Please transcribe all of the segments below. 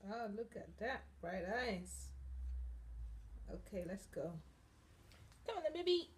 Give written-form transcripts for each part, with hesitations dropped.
Oh, look at that. Bright eyes. Okay, let's go. Come on then, baby.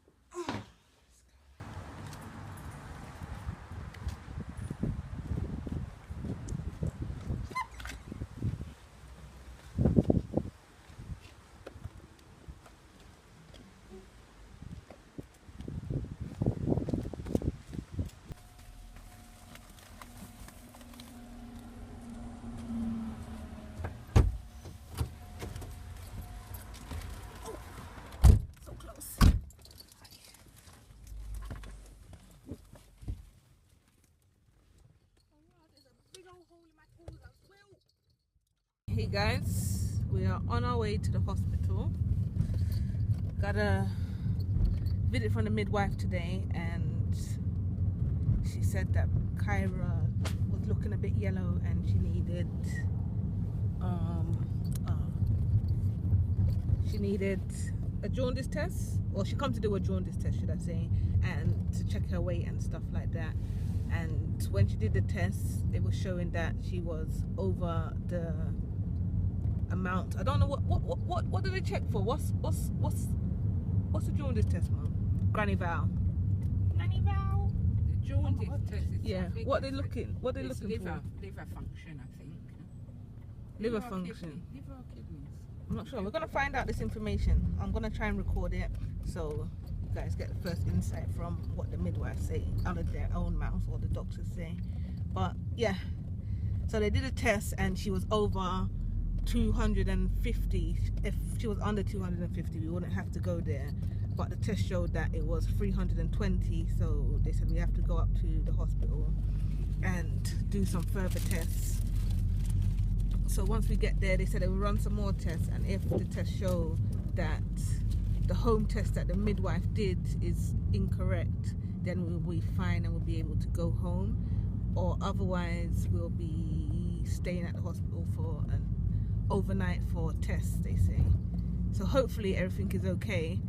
Hey guys, we are on our way to the hospital. Got a visit from the midwife today, and she said that Kyra was looking a bit yellow and she needed a jaundice test, or she come to do a jaundice test, should I say, and to check her weight and stuff like that. And when she did the test, it was showing that she was over the amount. I don't know what do they check for? What's the jaundice test, Mum? Granny Val. Granny Val. The jaundice test is, yeah. What they looking for? Liver function, I think. Liver function. Liver or kidneys. I'm not sure. We're gonna find out this information. I'm gonna try and record it so you guys get the first insight from what the midwives say out of their own mouths, or the doctors say. But yeah, so they did a test and she was over 250. If she was under 250, we wouldn't have to go there, but the test showed that it was 320, so they said we have to go up to the hospital and do some further tests. So once we get there, they said they will run some more tests, and if the tests show that the home test that the midwife did is incorrect, then we'll be fine and we'll be able to go home, or otherwise we'll be staying at the hospital for an overnight for tests, they say. So hopefully everything is okay.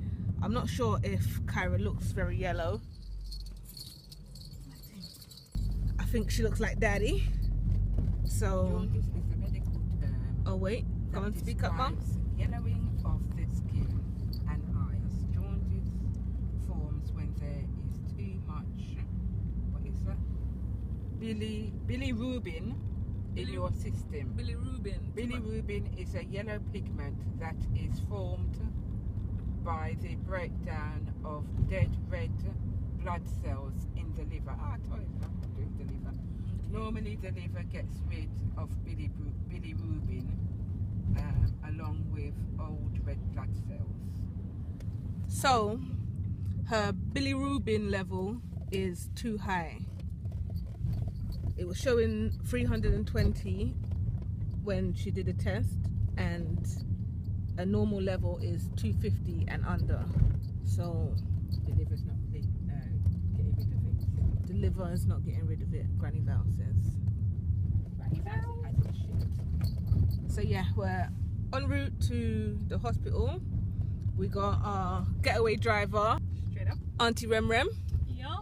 I'm not sure if Kyra looks very yellow. I think she looks like Daddy. So Jaundice is a medical term. Oh wait, come on, speak up, Mum. Yellowing of the skin and eyes. Jaundice forms when there is too much, what is that? Bilirubin in your system. Bilirubin is a yellow pigment that is formed by the breakdown of dead red blood cells in the liver. I told you I'm doing the liver. Normally the liver gets rid of bilirubin along with old red blood cells. So her bilirubin level is too high. It was showing 320 when she did a test, and a normal level is 250 and under. So the liver's not getting rid of it. The liver is not getting rid of it, Granny Val says. Granny Val? I think shit. So yeah, we're en route to the hospital. We got our getaway driver, straight up, Auntie Rem Rem. Yeah.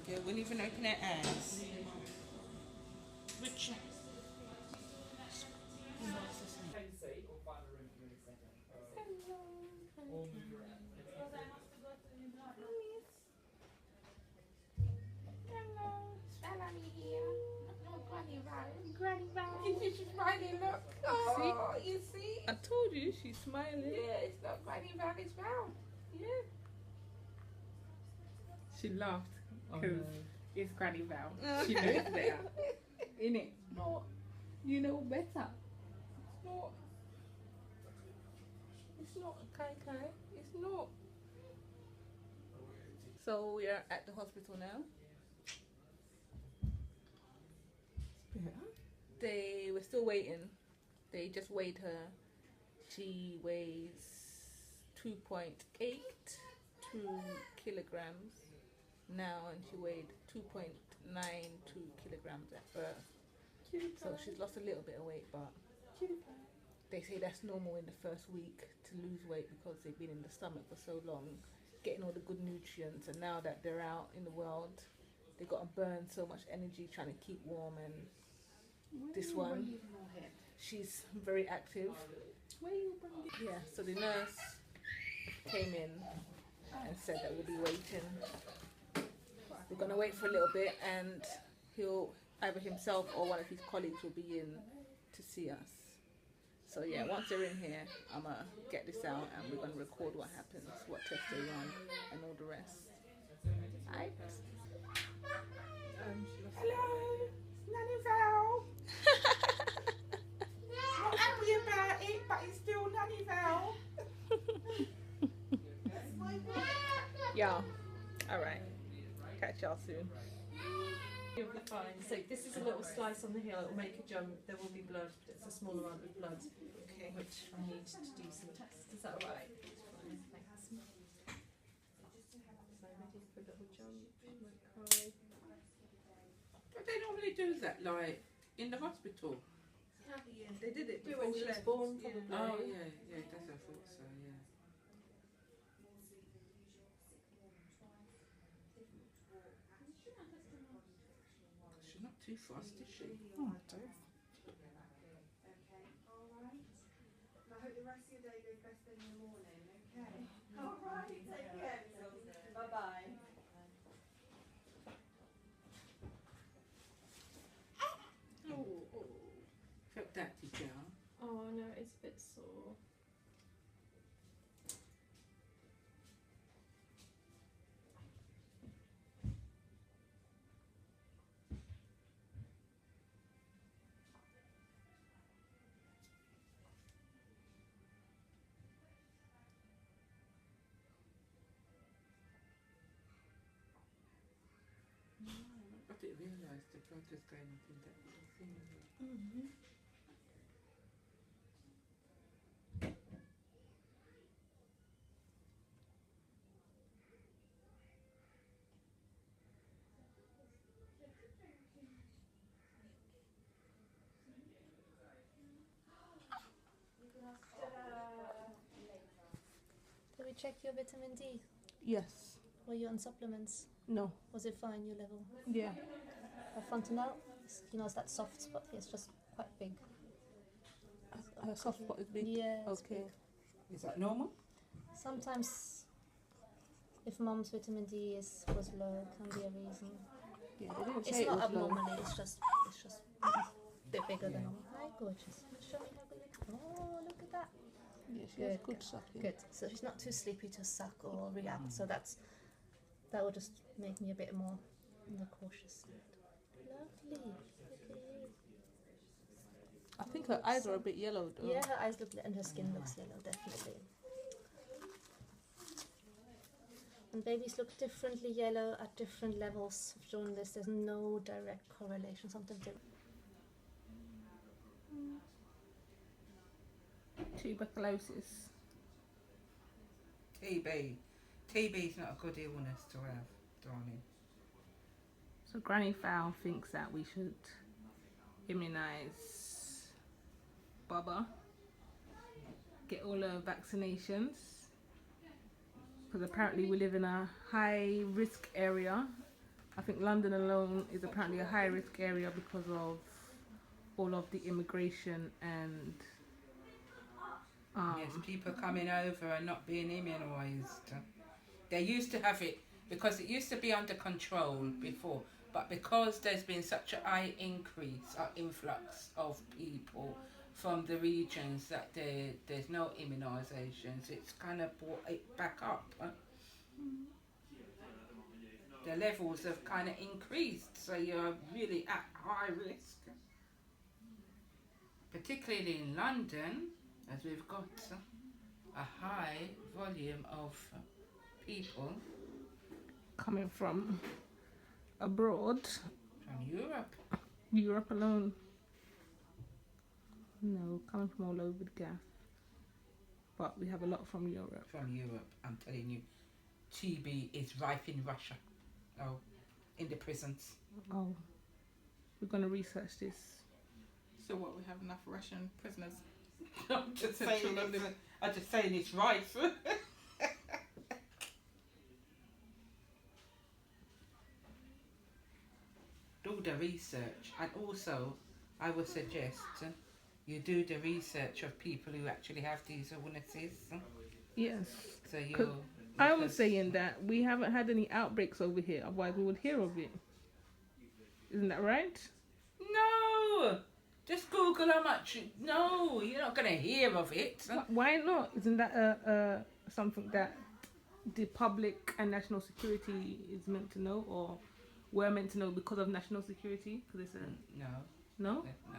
Okay, we'll even open our eyes. Which? Granny Val. She's smiling, look. Oh, you see? I told you she's smiling. Yeah, it's not Granny Val, it's Val. Yeah. She laughed because it's Granny Val. She knows better. Innit? No. You know better. It's not. It's not Kai Kai. It's not. So we are at the hospital now. Yeah. They were still waiting. They just weighed her. She weighs 2.82 kilograms now, and she weighed 2.92 kilograms at birth. So she's lost a little bit of weight, but they say that's normal in the first week to lose weight because they've been in the stomach for so long, getting all the good nutrients, and now that they're out in the world, they've got to burn so much energy trying to keep warm. And this one, she's very active. Yeah, so the nurse came in and said that we'll be waiting. We're going to wait for a little bit, and he'll, either himself or one of his colleagues will be in to see us. So yeah, once they're in here, I'm going to get this out and we're going to record what happens, what tests they run, and all the rest. Right? Hello, Nanny Val. Not happy about it, but it's still Nanny Val. Yeah. Alright. Catch y'all soon. You'll be fine. So this is a little slice on the heel. It will make a jump. There will be blood, but it's a small amount of blood, Okay. which I need to do some tests. Is that all right? Fine. Thanks. So ready for a little jump. Won't cry. But they normally do that, like in the hospital. Yeah, they did it Do before when we she was left. born, Yeah. probably. Oh yeah, yeah, that's I thought so. Yeah. She's not too fast, is she? Oh, I hope the rest of your day goes best in the morning, okay? Alright, take care. Bye bye. Felt that, did you? Oh no, it's a bit sore. I didn't realise the blood was going up in that little thing. Did we check your vitamin D? Yes. Were you on supplements? No. Was it fine, your level? Yeah. Her fontanelle, you know, it's that soft spot here, it's just quite big. Her soft spot is big. Yeah, it's Okay. big. Is that normal? Sometimes, if mom's vitamin D was low, can be a reason. Yeah, they didn't It's say it not was low. abnormally, it's just a bit bigger than normal. Hi, gorgeous. Show me how good you can. Oh, look at that. Yeah, she has Good, good sucking. Good. So she's not too sleepy to suck or react. So that will just make me a bit more on the cautious side. Lovely. Look at you. I think her eyes are a bit yellow though. Yeah, her eyes look and her skin looks yellow, definitely. And babies look differently yellow at different levels of jaundice. There's no direct correlation. Sometimes they Tuberculosis. TB. TB is not a good illness to have, darling. So Granny Fowl thinks that we should immunise Bubba, get all her vaccinations, because apparently we live in a high risk area. I think London alone is apparently a high risk area because of all of the immigration and Yes, people coming over and not being immunised. They used to have it because it used to be under control before, but because there's been such a high increase or influx of people from the regions that there's no immunisations, it's kind of brought it back up. The levels have kind of increased, so you're really at high risk. Particularly in London, as we've got a high volume of people coming from abroad. from Europe. Europe alone. No, coming from all over the gaff. But we have a lot from Europe. From Europe, I'm telling you. TB is rife in Russia. Oh, in the prisons. Oh, we're going to research this. So what, we have enough Russian prisoners? I'm just saying it's right. Do the research, and also I would suggest you do the research of people who actually have these illnesses. Yes. So you. I was saying that we haven't had any outbreaks over here, otherwise we would hear of it. Isn't that right? No! Just Google how much. No, you're not going to hear of it. Why not? Isn't that something that the public and national security is meant to know, or we're meant to know because of national security? Because it's a No. No? No.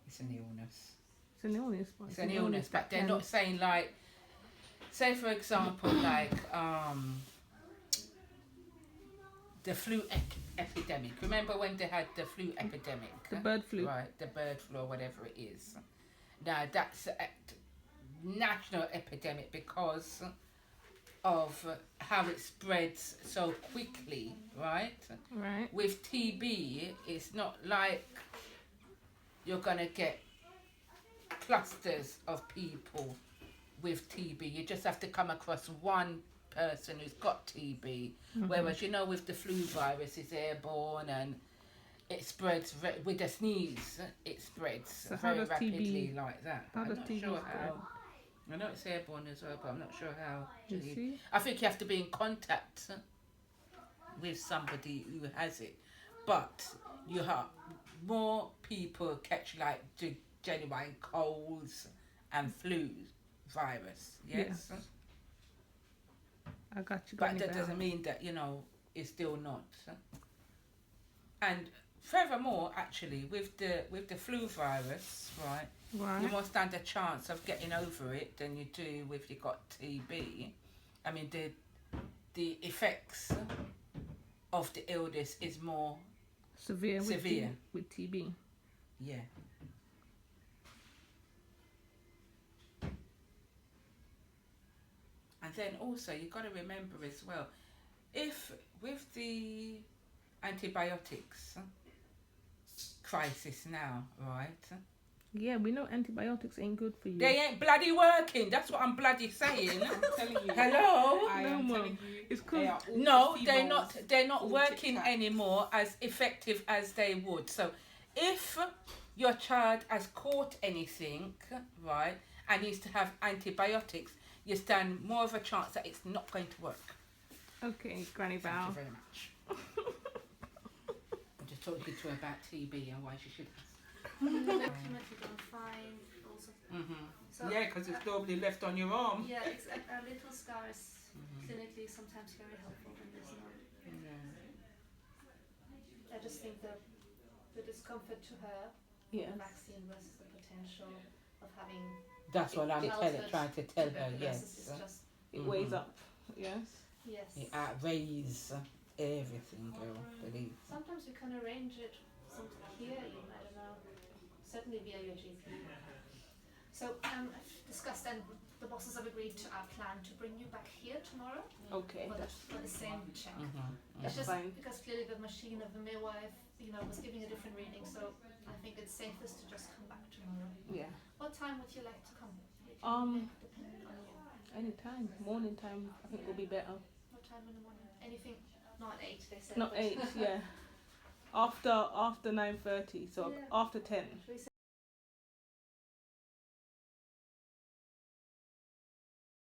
It's an illness. It's an illness. But It's an illness, but they're not saying like, say for example, like the flu epidemic. Remember when they had the flu epidemic? The bird flu. Right, the bird flu or whatever it is. Now that's a national epidemic because of how it spreads so quickly, right? Right. With TB, it's not like you're going to get clusters of people with TB. You just have to come across one person who's got TB. Whereas, you know, with the flu virus, it's airborne and it spreads with a sneeze. It spreads So how very does rapidly TB like that. How I'm does not TB sure spread? how. I know it's airborne as well, but I'm not sure how. You see? I think you have to be in contact with somebody who has it. But you have more people catch like genuine colds and flu virus. Yes. I got you. But that doesn't mean that, you know, it's still not. And furthermore, actually, with the flu virus, right, you more stand a chance of getting over it than you do if you got TB. I mean, the effects of the illness is more severe. With TB. Yeah. And then also you've got to remember as well, if with the antibiotics crisis now, right? Yeah, we know antibiotics ain't good for you. They ain't bloody working. That's what I'm bloody saying. I'm telling you. Hello? I am No, telling you. it's They cool. are all No, the they're females. not all working tic-tac. anymore as effective as they would. So if your child has caught anything, right, and needs to have antibiotics, you stand more of a chance that it's not going to work. Okay, Granny Thank Val. you very much. I'm just talking to her about TB and why she should. Document you don't find also. So, Yeah, because it's normally left on your arm. yeah, a little scar is clinically sometimes very helpful when there's no. I just think the discomfort to her, the vaccine versus the potential of having. That's what I'm trying to tell her. tuberculosis Yes. is just, It weighs up. Yes. yes. It outweighs everything, girl. Believe. Sometimes we can arrange it here, even, I don't know, certainly via your GP. So I've discussed and the bosses have agreed to our plan to bring you back here tomorrow Okay. for the same check. It's That's just fine. because clearly the machine of the midwife, was giving a different reading, so I think it's safest to just come back tomorrow. Yeah. What time would you like to come? Depending on you. Anytime. Morning time, I think will be better. What time in the morning? Anything? Not 8, they said. Not but- 8, yeah. After 9:30, so Yeah. after 10. Should we say